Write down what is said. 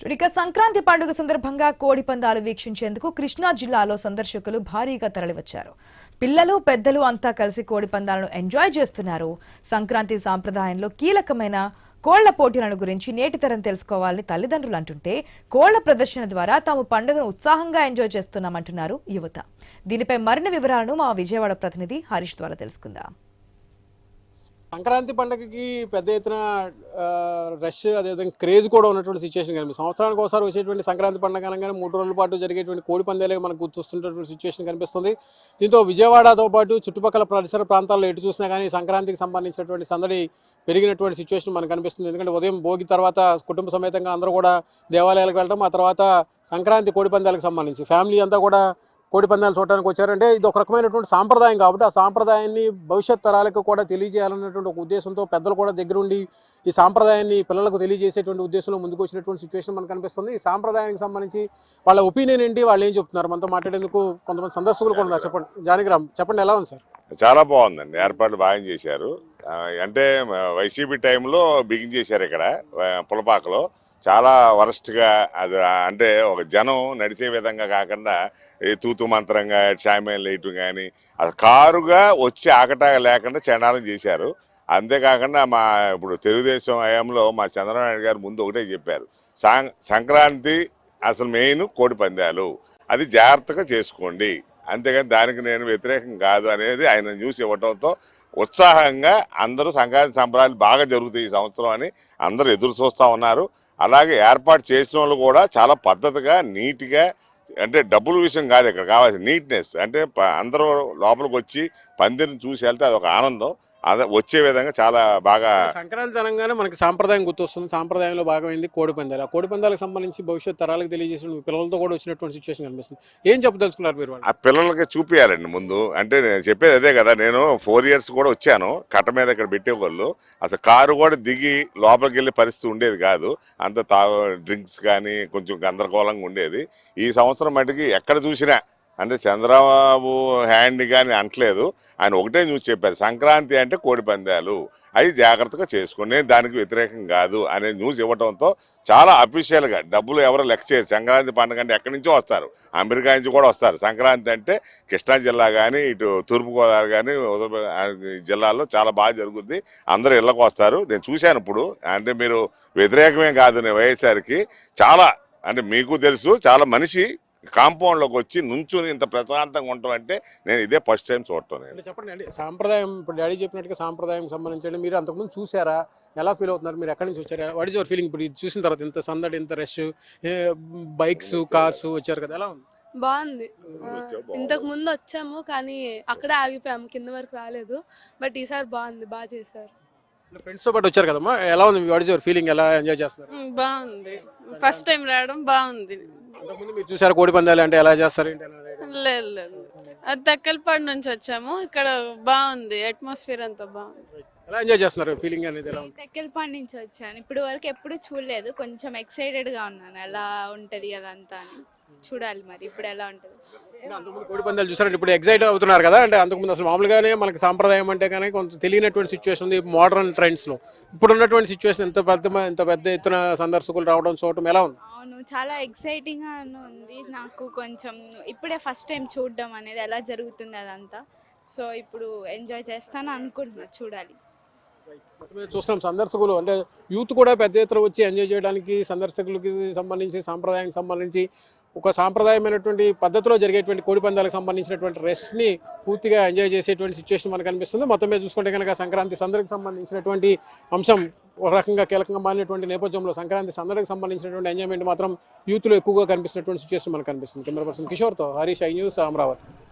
ఇక సంక్రాంతి పండుగ సందర్భంగా కోడి పందాలు వీక్షించేందుకు కృష్ణా జిల్లాలో సందర్శకులు భారీగా తరలివచ్చారు. పిల్లలు పెద్దలు అంతా కలిసి కోడి పందాలను ఎంజాయ్ చేస్తున్నారు. సంక్రాంతి సాంప్రదాయంలో కీలకమైన కోళ్ల పోటీలను గురించి నేటి తరం తెలుసుకోవాలని తల్లిదండ్రులు అంటుంటే కోళ్ల ప్రదర్శన ద్వారా తాము పండుగను ఉత్సాహంగా ఎంజాయ్ చేస్తున్నామంటున్నారు యువత. దీనిపై మరిన్ని వివరాలను మా విజయవాడ ప్రతినిధి హరీష్ ద్వారా తెలుసుకుందాం. సంక్రాంతి పండుగకి పెద్ద ఎత్తున రష్ అదేవిధంగా క్రేజ్ కూడా ఉన్నటువంటి సిచ్యువేషన్ కనిపిస్తుంది. సంవత్సరానికి ఒకసారి వచ్చేటువంటి సంక్రాంతి పండుగ అనగానే 3 రోజుల పాటు జరిగేటువంటి కోడి పందాలే మనకు గుర్తొస్తున్నటువంటి సిచ్యువేషన్ కనిపిస్తుంది. దీంతో విజయవాడతో పాటు చుట్టుపక్కల పరిసర ప్రాంతాల్లో ఎటు చూసినా కానీ సంక్రాంతికి సంబంధించినటువంటి సందడి పెరిగినటువంటి సిచ్యువేషన్ మనకు కనిపిస్తుంది. ఎందుకంటే ఉదయం భోగి తర్వాత కుటుంబ సమేతంగా అందరూ కూడా దేవాలయాలకు వెళ్ళడం, ఆ తర్వాత సంక్రాంతి కోడి పందాలకు సంబంధించి ఫ్యామిలీ అంతా కూడా కోడి పందాలు చూడడానికి వచ్చారంటే ఇది ఒక రకమైనటువంటి సాంప్రదాయం కాబట్టి ఆ సాంప్రదాయాన్ని భవిష్యత్ తరాలకు కూడా తెలియజేయాలన్నటువంటి ఒక ఉద్దేశంతో పెద్దలు కూడా దగ్గరుండి ఈ సాంప్రదాయాన్ని పిల్లలకు తెలియజేసేటువంటి ఉద్దేశంలో ముందుకు వచ్చినటువంటి సిచ్యువేషన్ మనకు కనిపిస్తుంది. ఈ సాంప్రదాయానికి సంబంధించి వాళ్ళ ఒపీనియన్ ఏంటి, వాళ్ళు ఏం చెప్తున్నారు, మనతో మాట్లాడేందుకు కొంతమంది సందర్శకులు కూడా ఉన్నారు. చెప్పండి జానకిరామ్, చెప్పండి ఎలా ఉంది సార్? చాలా బాగుందండి, ఏర్పాట్లు బాగా చేశారు. అంటే వైసీపీ టైంలో బిగిన్ చేశారు ఇక్కడ పులపాకలో. చాలా వరస్ట్గా అది అంటే ఒక జనం నడిచే విధంగా కాకుండా తూతు మంత్రంగా షామేలు వేయటం కానీ అది కారుగా వచ్చి ఆకటాక లేకుండా చండాలం చేశారు. అంతేకాకుండా ఇప్పుడు తెలుగుదేశం హయాంలో మా చంద్రబాబు నాయుడు గారు ముందు ఒకటే చెప్పారు, సంక్రాంతి అసలు మెయిన్ కోడి పందాలు, అది జాగ్రత్తగా చేసుకోండి, అంతేగాని దానికి నేను వ్యతిరేకం కాదు అనేది ఆయన న్యూస్ ఇవ్వడంతో ఉత్సాహంగా అందరూ సంక్రాంతి సంబరాలు బాగా జరుగుతాయి ఈ సంవత్సరం అని అందరూ ఎదురు చూస్తూ ఉన్నారు. అలాగే ఏర్పాటు చేసిన వాళ్ళు కూడా చాలా పద్ధతిగా నీట్గా, అంటే డబ్బుల విషయం కాదు ఇక్కడ కావాల్సిన నీట్నెస్, అంటే అందరూ లోపలికి వచ్చి పందిరిని చూసి వెళ్తే అదొక ఆనందం, అదే వచ్చే విధంగా చాలా బాగా. సంక్రాంతి అనగానే మనకి సాంప్రదాయం గుర్తొస్తుంది. సాంప్రదాయంలో భాగమైంది కోడి పందాలు. ఆ కోడి పందాలకు సంబంధించి భవిష్యత్ తరాలకు తెలియజేసిన పిల్లలతో కూడా వచ్చినటువంటి సిచ్యువేషన్ కనిపిస్తుంది. ఏం చెప్పదలుచుకున్నారు మీరు? ఆ పిల్లలకి చూపించాలండి ముందు. అంటే నేను చెప్పేది అదే కదా, నేను 4 years కూడా వచ్చాను, కట్ట మీద ఇక్కడ పెట్టేవాళ్ళు అసలు కారు కూడా దిగి లోపలికి వెళ్ళే పరిస్థితి ఉండేది కాదు. అంత డ్రింక్స్ కానీ కొంచెం గందరగోళంగా ఉండేది. ఈ సంవత్సరం మటుకి ఎక్కడ చూసినా అంటే చంద్రబాబు హ్యాండ్ కానీ అంటలేదు, ఆయన ఒకటే న్యూస్ చెప్పారు, సంక్రాంతి అంటే కోడి పందాలు, అవి జాగ్రత్తగా చేసుకోండి, నేను దానికి వ్యతిరేకం కాదు అనే న్యూస్ ఇవ్వడంతో చాలా అఫీషియల్గా డబ్బులు ఎవరు లెక్క చేయరు. సంక్రాంతి పండుగ అంటే ఎక్కడి నుంచో వస్తారు, అమెరికా నుంచి కూడా వస్తారు. సంక్రాంతి అంటే కృష్ణా జిల్లా కానీ ఇటు తూర్పుగోదావరి కానీ జిల్లాల్లో చాలా బాగా జరుగుద్ది, అందరూ ఇళ్ళకు వస్తారు. నేను చూశాను ఇప్పుడు, అంటే మీరు వ్యతిరేకమే కాదు నేను వైఎస్ఆర్కి, చాలా అంటే మీకు తెలుసు, చాలా మనిషి కాంపౌండ్లోకి వచ్చి నుంచుని ఇంత ప్రశాంతంగా ఉండటం అంటే నేను ఇదే ఫస్ట్ టైం చూడటం. నేను చెప్పండి అండి, సాంప్రదాయం ఇప్పుడు డాడీ చెప్పినట్టుగా సాంప్రదాయం సంబంధించి మీరు అంతకుముందు చూసారా, ఎలా ఫీల్ అవుతున్నారు, మీరు ఎక్కడి నుంచి వచ్చారా, వాట్ ఈస్ యువర్ ఫీలింగ్? ఇప్పుడు ఇది చూసిన తర్వాత ఇంత సందడి, ఇంత రష్, బైక్స్ కార్స్ వచ్చారు కదా, ఎలా ఉంది? బాగుంది. ఇంతకు ముందు వచ్చాము కానీ అక్కడే ఆగిపోయాము, కింద వరకు రాలేదు. బట్ ఈసారి బాగుంది, బాగా చేశారు. ఫ్రెండ్స్ తో పాటు వచ్చారు కదమ్మా, ఎలా ఉంది? వాట్ ఈస్ యువర్ ఫీలింగ్, ఎలా ఎంజాయ్ చేస్తున్నారు? బాగుంది, ఫస్ట్ టైం రావడం బాగుంది. అంతకుముందు మీరు చూసారు కోడి పందాలు అంటే ఎలా చేస్తారు? లేదు లేదు, అది తక్కలపాడు నుంచి వచ్చాము, ఇక్కడ బాగుంది, అట్మాస్ఫియర్ అంతా బాగుంది. ఎలా ఎంజాయ్ చేస్తున్నారు? ఫీలింగ్ అనేది ఎలా ఉంది? తెక్కలపాడు నుంచి వచ్చాను, ఇప్పుడు వరకు ఎప్పుడు చూడలేదు, కొంచెం ఎక్సైటెడ్గా ఉన్నాను ఎలా ఉంటుంది అదంతా అని. చూడాలి మరి ఇప్పుడు ఎలా ఉంటుంది. అంతకుముందు కోడి పందాలు చూసారంటే ఇప్పుడు ఎక్సైట్ అవుతున్నారు కదా, అంటే అంతకుముందు అసలు మామూలుగానే మనకి సాంప్రదాయం అంటే కానీ కొంచెం తెలియనటువంటి సిచ్యువేషన్ ఉంది మోడర్న్ ట్రెండ్స్లో. ఇప్పుడు ఉన్నటువంటి సిచ్యువేషన్ ఇంత పెద్ద ఎత్తున సందర్శకులు రావడం చూడటం ఎలా ఉంది? అవును, చాలా ఎక్సైటింగ్గా ఉంది నాకు. కొంచెం ఇప్పుడే ఫస్ట్ టైం చూడడం అనేది ఎలా జరుగుతుంది అదంతా. సో ఇప్పుడు ఎంజాయ్ చేస్తాను అనుకుంటున్నా, చూడాలి. చూస్తున్నాం సందర్శకులు అంటే యూత్ కూడా పెద్ద ఎత్తున వచ్చి ఎంజాయ్ చేయడానికి, సందర్శకులకి సంబంధించి సాంప్రదాయానికి సంబంధించి ఒక సాంప్రదాయమైనటువంటి పద్ధతిలో జరిగేటువంటి కోడి పందాలకు సంబంధించినటువంటి రెస్ట్ని పూర్తిగా ఎంజాయ్ చేసేటువంటి సిచ్యువేషన్ మనకు కనిపిస్తుంది. మొత్తం మీద చూసుకుంటే కనుక సంక్రాంతి సందడికి సంబంధించినటువంటి అంశం ఒక రకంగా కీలకంగా మారినటువంటి నేపథ్యంలో సంక్రాంతి సందడికి సంబంధించినటువంటి ఎంజాయ్మెంట్ మాత్రం యూత్లో ఎక్కువగా కనిపిస్తున్నటువంటి సిచ్యువేషన్ మనకు కనిపిస్తుంది. కెమెరా పర్సన్ కిషోర్తో హరీష్, ఐ న్యూస్, అమరావతి.